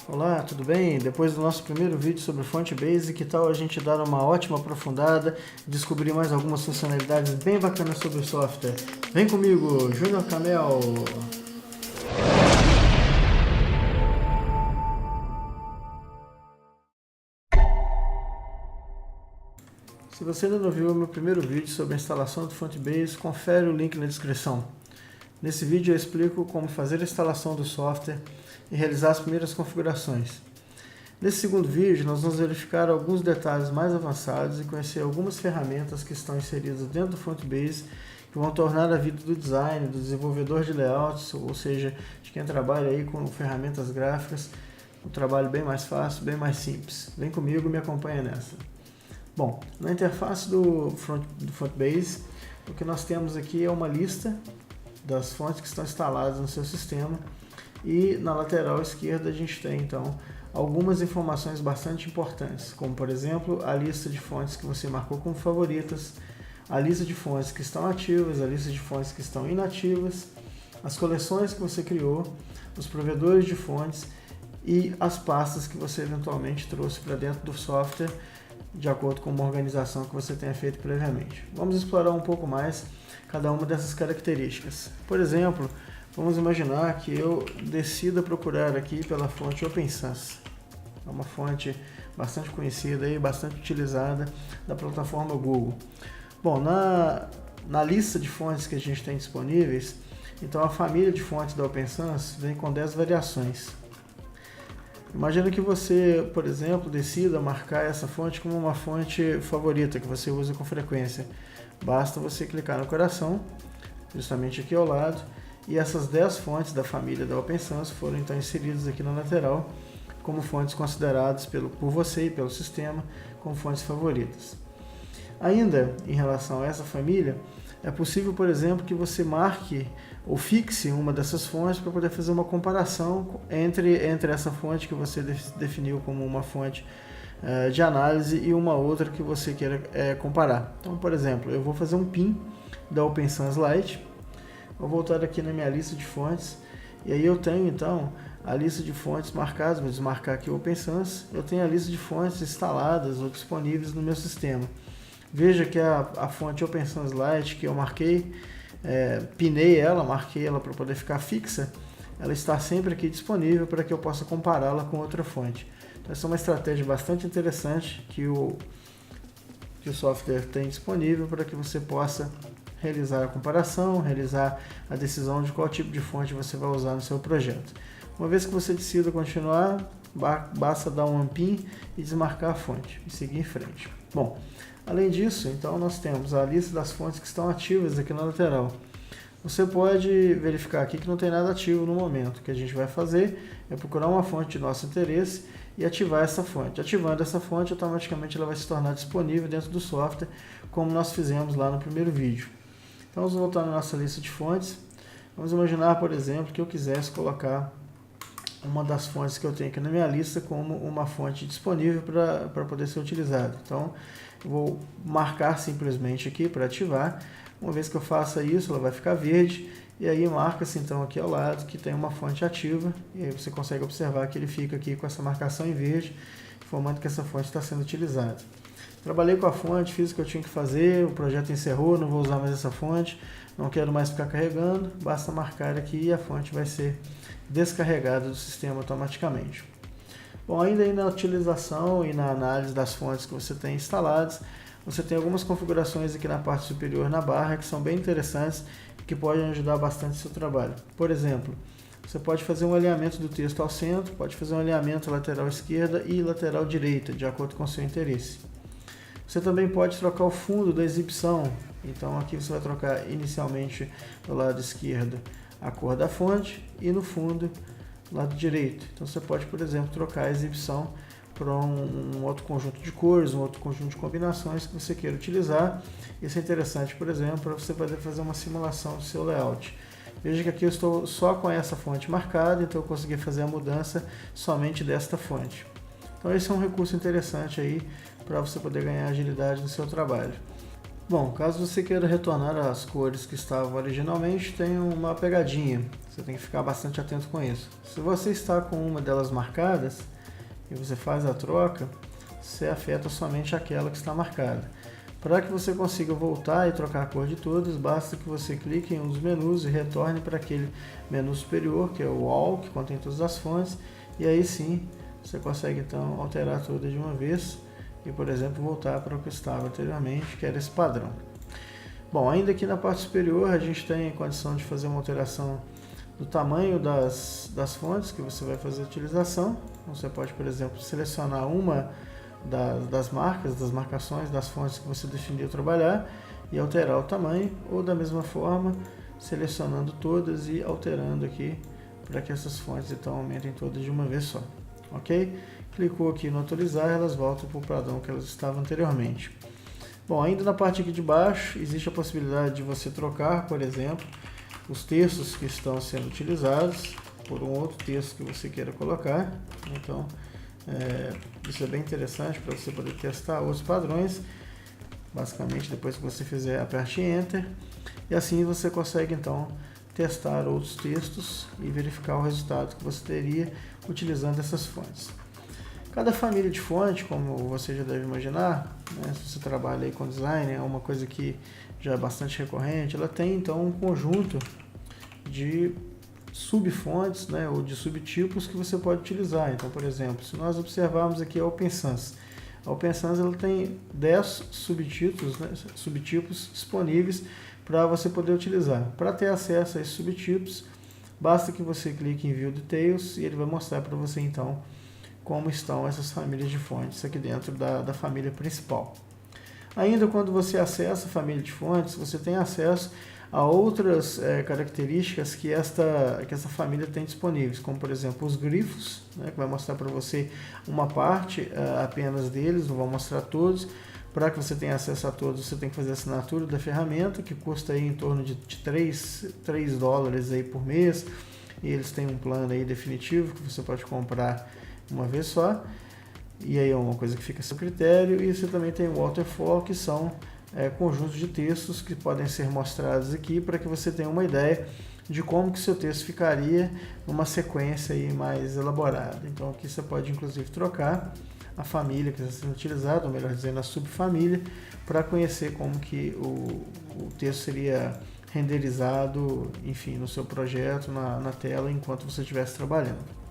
Olá, tudo bem? Depois do nosso primeiro vídeo sobre Fonte Base, que tal a gente dar uma ótima aprofundada e descobrir mais algumas funcionalidades bem bacanas sobre o software? Vem comigo, Júnior Camel! Se você ainda não viu o meu primeiro vídeo sobre a instalação do Fonte Base, confere o link na descrição. Nesse vídeo eu explico como fazer a instalação do software e realizar as primeiras configurações. Nesse segundo vídeo, nós vamos verificar alguns detalhes mais avançados e conhecer algumas ferramentas que estão inseridas dentro do Fonte Base que vão tornar a vida do design, do desenvolvedor de layouts, ou seja, de quem trabalha aí com ferramentas gráficas, um trabalho bem mais fácil, bem mais simples. Vem comigo e me acompanha nessa. Bom, na interface do Fonte Base, o que nós temos aqui é uma lista das fontes que estão instaladas no seu sistema e na lateral esquerda a gente tem então algumas informações bastante importantes, como por exemplo a lista de fontes que você marcou como favoritas, a lista de fontes que estão ativas, a lista de fontes que estão inativas, as coleções que você criou, os provedores de fontes e as pastas que você eventualmente trouxe para dentro do software de acordo com uma organização que você tenha feito previamente. Vamos explorar um pouco mais cada uma dessas características. Por exemplo, vamos imaginar que eu decida procurar aqui pela fonte OpenSans. É uma fonte bastante conhecida e bastante utilizada da plataforma Google. Bom, na lista de fontes que a gente tem disponíveis, então a família de fontes da OpenSans vem com 10 variações. Imagina que você, por exemplo, decida marcar essa fonte como uma fonte favorita que você usa com frequência. Basta você clicar no coração, justamente aqui ao lado, e essas 10 fontes da família da OpenSans foram então inseridas aqui na lateral como fontes consideradas por você e pelo sistema como fontes favoritas. Ainda em relação a essa família, é possível, por exemplo, que você marque ou fixe uma dessas fontes para poder fazer uma comparação entre essa fonte que você definiu como uma fonte de análise e uma outra que você queira comparar. Então, por exemplo, eu vou fazer um pin da OpenSans Lite, vou voltar aqui na minha lista de fontes e aí eu tenho então a lista de fontes marcadas, vou desmarcar aqui o OpenSans, eu tenho a lista de fontes instaladas ou disponíveis no meu sistema. Veja que a fonte OpenSans Lite que eu marquei, pinei ela, marquei ela para poder ficar fixa, ela está sempre aqui disponível para que eu possa compará-la com outra fonte. Então, essa é uma estratégia bastante interessante que o software tem disponível para que você possa realizar a comparação, realizar a decisão de qual tipo de fonte você vai usar no seu projeto. Uma vez que você decida continuar, basta dar um unpin e desmarcar a fonte e seguir em frente. Bom, além disso, então nós temos a lista das fontes que estão ativas aqui na lateral. Você pode verificar aqui que não tem nada ativo no momento. O que a gente vai fazer é procurar uma fonte de nosso interesse e ativar essa fonte. Ativando essa fonte, automaticamente ela vai se tornar disponível dentro do software, como nós fizemos lá no primeiro vídeo. Então vamos voltar na nossa lista de fontes. Vamos imaginar, por exemplo, que eu quisesse colocar uma das fontes que eu tenho aqui na minha lista como uma fonte disponível para poder ser utilizada. Então, eu vou marcar simplesmente aqui para ativar. Uma vez que eu faça isso, ela vai ficar verde. E aí marca-se então aqui ao lado que tem uma fonte ativa. E aí você consegue observar que ele fica aqui com essa marcação em verde, informando que essa fonte está sendo utilizada. Trabalhei com a fonte, fiz o que eu tinha que fazer, o projeto encerrou, não vou usar mais essa fonte, não quero mais ficar carregando, basta marcar aqui e a fonte vai ser descarregada do sistema automaticamente. Bom, ainda aí na utilização e na análise das fontes que você tem instaladas, você tem algumas configurações aqui na parte superior na barra que são bem interessantes e que podem ajudar bastante o seu trabalho. Por exemplo, você pode fazer um alinhamento do texto ao centro, pode fazer um alinhamento lateral esquerda e lateral direita, de acordo com o seu interesse. Você também pode trocar o fundo da exibição, então aqui você vai trocar inicialmente do lado esquerdo a cor da fonte e no fundo lado direito. Então você pode, por exemplo, trocar a exibição para um outro conjunto de cores, um outro conjunto de combinações que você queira utilizar. Isso é interessante, por exemplo, para você poder fazer uma simulação do seu layout. Veja que aqui eu estou só com essa fonte marcada, então eu consegui fazer a mudança somente desta fonte. Então esse é um recurso interessante aí para você poder ganhar agilidade no seu trabalho. Bom, caso você queira retornar às cores que estavam originalmente, tem uma pegadinha. Você tem que ficar bastante atento com isso. Se você está com uma delas marcadas e você faz a troca, você afeta somente aquela que está marcada. Para que você consiga voltar e trocar a cor de todas, basta que você clique em um dos menus e retorne para aquele menu superior, que é o All, que contém todas as fontes, e aí sim você consegue então alterar todas de uma vez e, por exemplo, voltar para o que estava anteriormente, que era esse padrão. Bom, ainda aqui na parte superior a gente tem a condição de fazer uma alteração do tamanho das fontes que você vai fazer a utilização. Então, você pode, por exemplo, selecionar uma das marcas, das marcações das fontes que você definiu trabalhar e alterar o tamanho, ou da mesma forma, selecionando todas e alterando aqui para que essas fontes então aumentem todas de uma vez só. Ok? Clicou aqui no atualizar, elas voltam para o padrão que elas estavam anteriormente. Bom, ainda na parte aqui de baixo, existe a possibilidade de você trocar, por exemplo, os textos que estão sendo utilizados por um outro texto que você queira colocar. Então, isso é bem interessante para você poder testar outros padrões. Basicamente, depois que você fizer, aperte Enter. E assim você consegue, então, testar outros textos e verificar o resultado que você teria utilizando essas fontes. Cada família de fonte, como você já deve imaginar, né, se você trabalha aí com design, é uma coisa que já é bastante recorrente, ela tem então um conjunto de subfontes, né, ou de subtipos que você pode utilizar. Então, por exemplo, se nós observarmos aqui a Open Sans, a Open Sans ela tem 10 subtipos, né, subtipos disponíveis para você poder utilizar. Para ter acesso a esses subtipos, basta que você clique em View Details e ele vai mostrar para você então como estão essas famílias de fontes aqui dentro da família principal. Ainda quando você acessa a família de fontes, você tem acesso a outras características que essa família tem disponíveis, como por exemplo os grifos, né, que vai mostrar para você uma parte apenas deles, não vão mostrar todos. Para que você tenha acesso a todos, você tem que fazer a assinatura da ferramenta, que custa aí em torno de $3 aí por mês, e eles têm um plano aí definitivo que você pode comprar uma vez só, e aí é uma coisa que fica a seu critério. E você também tem o Waterfall, que são conjuntos de textos que podem ser mostrados aqui para que você tenha uma ideia de como que seu texto ficaria numa sequência aí mais elaborada. Então aqui você pode inclusive trocar a família que está sendo utilizada, ou melhor dizendo, a subfamília, para conhecer como que o texto seria renderizado, enfim, no seu projeto, na tela, enquanto você estivesse trabalhando.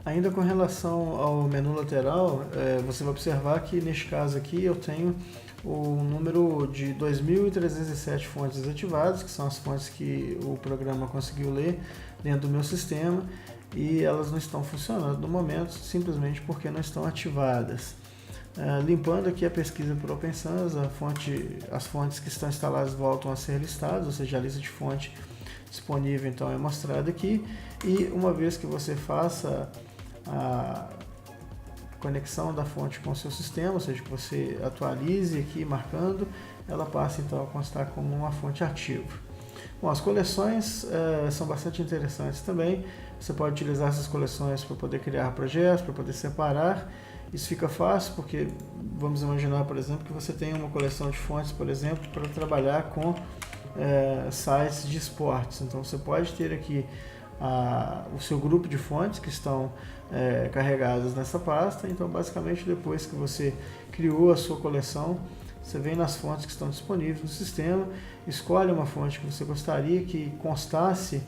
Ainda com relação ao menu lateral, você vai observar que neste caso aqui eu tenho o número de 2.307 fontes desativadas, que são as fontes que o programa conseguiu ler dentro do meu sistema, e elas não estão funcionando no momento, simplesmente porque não estão ativadas. Limpando aqui a pesquisa por Open Sans, as fontes que estão instaladas voltam a ser listadas, ou seja, a lista de fonte disponível então é mostrada aqui, e uma vez que você faça a conexão da fonte com o seu sistema, ou seja, que você atualize aqui marcando, ela passa então a constar como uma fonte ativa. Bom, as coleções são bastante interessantes também. Você pode utilizar essas coleções para poder criar projetos, para poder separar. Isso fica fácil porque vamos imaginar, por exemplo, que você tem uma coleção de fontes, por exemplo, para trabalhar com sites de esportes. Então você pode ter aqui o seu grupo de fontes que estão carregadas nessa pasta. Então basicamente depois que você criou a sua coleção, você vem nas fontes que estão disponíveis no sistema, escolhe uma fonte que você gostaria que constasse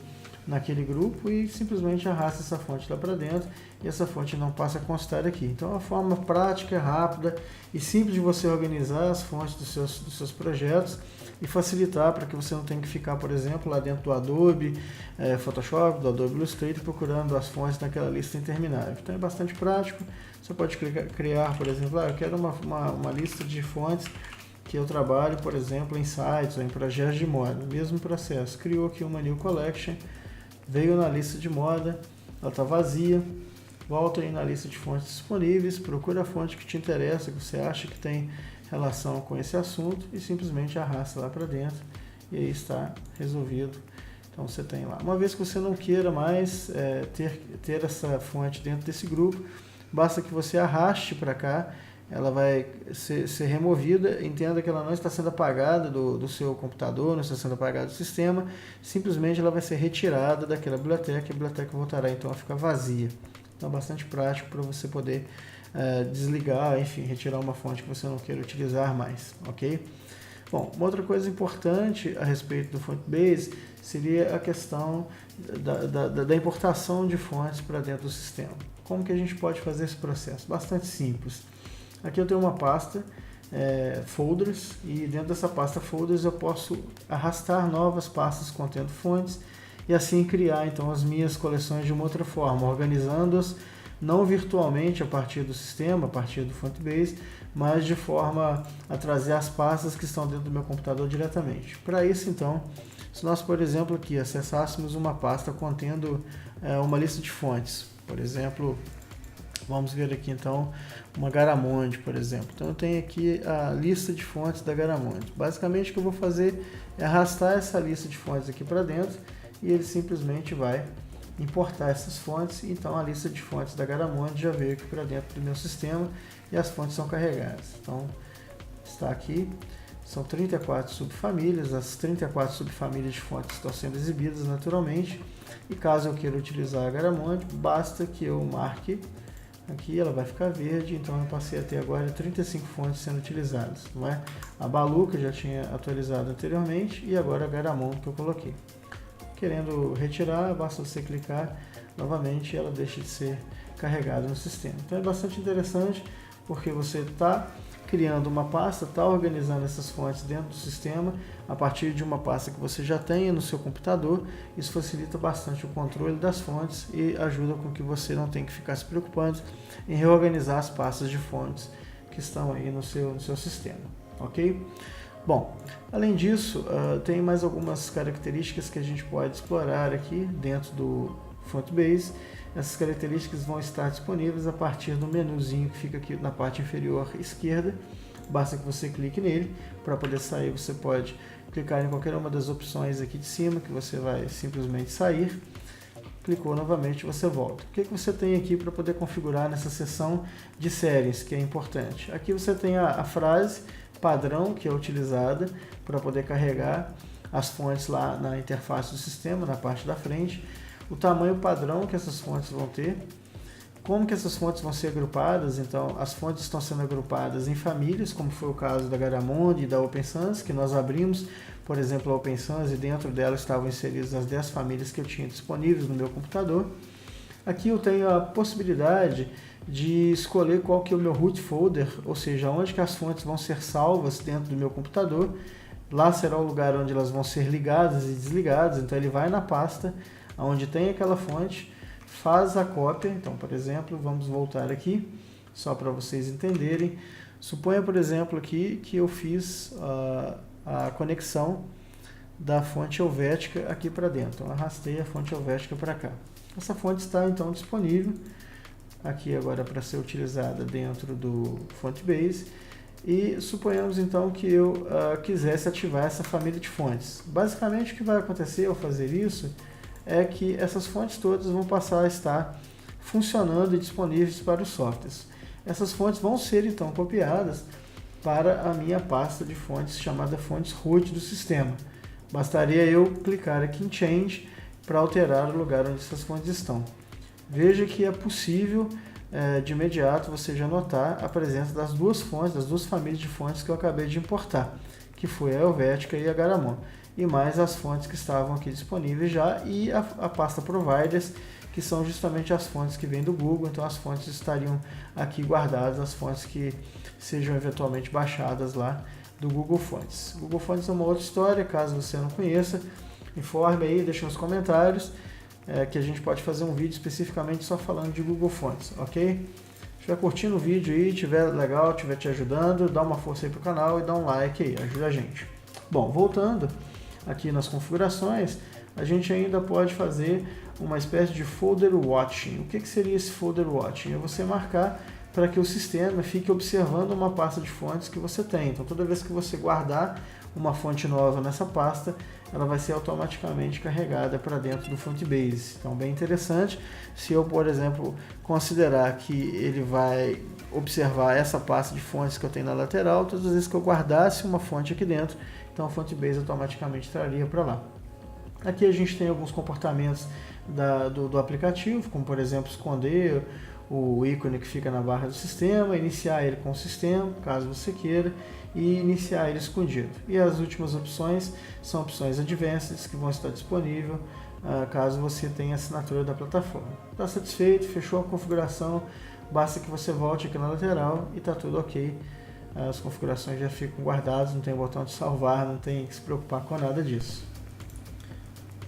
naquele grupo e simplesmente arrasta essa fonte lá para dentro, e essa fonte não passa a constar aqui. Então é uma forma prática, rápida e simples de você organizar as fontes dos seus projetos e facilitar para que você não tenha que ficar, por exemplo, lá dentro do Adobe Photoshop, do Adobe Illustrator, procurando as fontes naquela lista interminável. Então é bastante prático. Você pode criar, por exemplo, eu quero uma lista de fontes que eu trabalho, por exemplo, em sites ou em projetos de moda. Mesmo processo. Criou aqui uma New Collection, veio na lista de moda, ela está vazia, volta aí na lista de fontes disponíveis, procura a fonte que te interessa, que você acha que tem relação com esse assunto e simplesmente arrasta lá para dentro e aí está resolvido. Então você tem lá. Uma vez que você não queira mais ter essa fonte dentro desse grupo, basta que você arraste para cá, ela vai ser removida. Entenda que ela não está sendo apagada do seu computador, não está sendo apagada do sistema, simplesmente ela vai ser retirada daquela biblioteca e a biblioteca voltará então a ficar vazia. Então é bastante prático para você poder desligar, enfim, retirar uma fonte que você não queira utilizar mais, ok? Bom, uma outra coisa importante a respeito do FontBase seria a questão da importação de fontes para dentro do sistema. Como que a gente pode fazer esse processo? Bastante simples. Aqui eu tenho uma pasta, folders, e dentro dessa pasta folders eu posso arrastar novas pastas contendo fontes e assim criar então as minhas coleções de uma outra forma, organizando-as não virtualmente a partir do sistema, a partir do FontBase, mas de forma a trazer as pastas que estão dentro do meu computador diretamente. Para isso, então, se nós, por exemplo, aqui acessássemos uma pasta contendo uma lista de fontes, por exemplo, vamos ver aqui então uma Garamond, por exemplo. Então eu tenho aqui a lista de fontes da Garamond. Basicamente o que eu vou fazer é arrastar essa lista de fontes aqui para dentro e ele simplesmente vai importar essas fontes. Então a lista de fontes da Garamond já veio aqui para dentro do meu sistema e as fontes são carregadas. Então está aqui, são 34 subfamílias, as 34 subfamílias de fontes estão sendo exibidas naturalmente, e caso eu queira utilizar a Garamond, basta que eu marque aqui, ela vai ficar verde. Então eu passei a ter agora 35 fontes sendo utilizadas, não é? A Baloo que eu já tinha atualizado anteriormente e agora a Garamond que eu coloquei. Querendo retirar, basta você clicar novamente e ela deixa de ser carregada no sistema. Então é bastante interessante porque você está criando uma pasta, está organizando essas fontes dentro do sistema a partir de uma pasta que você já tenha no seu computador. Isso facilita bastante o controle das fontes e ajuda com que você não tenha que ficar se preocupando em reorganizar as pastas de fontes que estão aí no seu sistema, ok? Bom, além disso, tem mais algumas características que a gente pode explorar aqui dentro do FontBase. Essas características vão estar disponíveis a partir do menuzinho que fica aqui na parte inferior esquerda. Basta que você clique nele. Para poder sair, você pode clicar em qualquer uma das opções aqui de cima, que você vai simplesmente sair. Clicou novamente, você volta. O que você tem aqui para poder configurar nessa seção de séries, que é importante? Aqui você tem a frase padrão que é utilizada para poder carregar as fontes lá na interface do sistema, na parte da frente. O tamanho padrão que essas fontes vão ter, como que essas fontes vão ser agrupadas. Então as fontes estão sendo agrupadas em famílias, como foi o caso da Garamond e da Open Sans, que nós abrimos, por exemplo, a Open Sans, e dentro dela estavam inseridas as 10 famílias que eu tinha disponíveis no meu computador. Aqui eu tenho a possibilidade de escolher qual que é o meu root folder, ou seja, onde que as fontes vão ser salvas dentro do meu computador. Lá será o lugar onde elas vão ser ligadas e desligadas. Então ele vai na pasta onde tem aquela fonte, faz a cópia. Então, por exemplo, vamos voltar aqui, só para vocês entenderem. Suponha, por exemplo, aqui que eu fiz a conexão da fonte helvética aqui para dentro. Então, arrastei a fonte helvética para cá. Essa fonte está, então, disponível aqui agora para ser utilizada dentro do FontBase. E suponhamos, então, que eu quisesse ativar essa família de fontes. Basicamente, o que vai acontecer ao fazer isso é que essas fontes todas vão passar a estar funcionando e disponíveis para os softwares. Essas fontes vão ser então copiadas para a minha pasta de fontes chamada fontes root do sistema. Bastaria eu clicar aqui em Change para alterar o lugar onde essas fontes estão. Veja que é possível de imediato você já notar a presença das duas fontes, das duas famílias de fontes que eu acabei de importar, que foi a Helvética e a Garamond, e mais as fontes que estavam aqui disponíveis já, e a pasta Providers, que são justamente as fontes que vêm do Google. Então as fontes estariam aqui guardadas, as fontes que sejam eventualmente baixadas lá do Google Fonts. Google Fonts é uma outra história, caso você não conheça, informe aí, deixe nos comentários, que a gente pode fazer um vídeo especificamente só falando de Google Fonts, ok? Se estiver curtindo o vídeo aí, estiver legal, estiver te ajudando, dá uma força aí pro canal e dá um like aí, ajuda a gente. Bom, voltando aqui nas configurações, a gente ainda pode fazer uma espécie de folder watching. O que seria esse folder watching? É você marcar para que o sistema fique observando uma pasta de fontes que você tem. Então toda vez que você guardar uma fonte nova nessa pasta, ela vai ser automaticamente carregada para dentro do Fontbase. Então, bem interessante. Se eu, por exemplo, considerar que ele vai observar essa pasta de fontes que eu tenho na lateral, todas as vezes que eu guardasse uma fonte aqui dentro, então o Fontbase automaticamente traria para lá. Aqui a gente tem alguns comportamentos do aplicativo, como por exemplo esconder o ícone que fica na barra do sistema, iniciar ele com o sistema, caso você queira, e iniciar ele escondido. E as últimas opções são opções advanced, que vão estar disponíveis caso você tenha assinatura da plataforma. Está satisfeito? Fechou a configuração? Basta que você volte aqui na lateral e está tudo ok. As configurações já ficam guardadas, não tem botão de salvar, não tem que se preocupar com nada disso.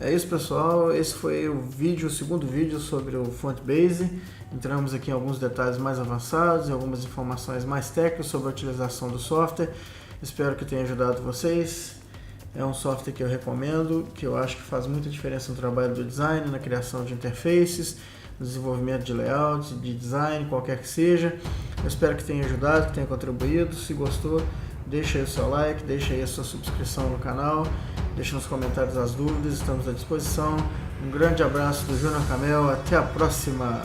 É isso, pessoal, esse foi o segundo vídeo sobre o Fontbase. Entramos aqui em alguns detalhes mais avançados e algumas informações mais técnicas sobre a utilização do software. Espero que tenha ajudado vocês. É um software que eu recomendo, que eu acho que faz muita diferença no trabalho do design, na criação de interfaces, no desenvolvimento de layout, de design, qualquer que seja. Eu espero que tenha ajudado, que tenha contribuído. Se gostou, deixa aí o seu like, deixa aí a sua subscrição no canal, deixa nos comentários as dúvidas, estamos à disposição. Um grande abraço do Júnior Camel, até a próxima!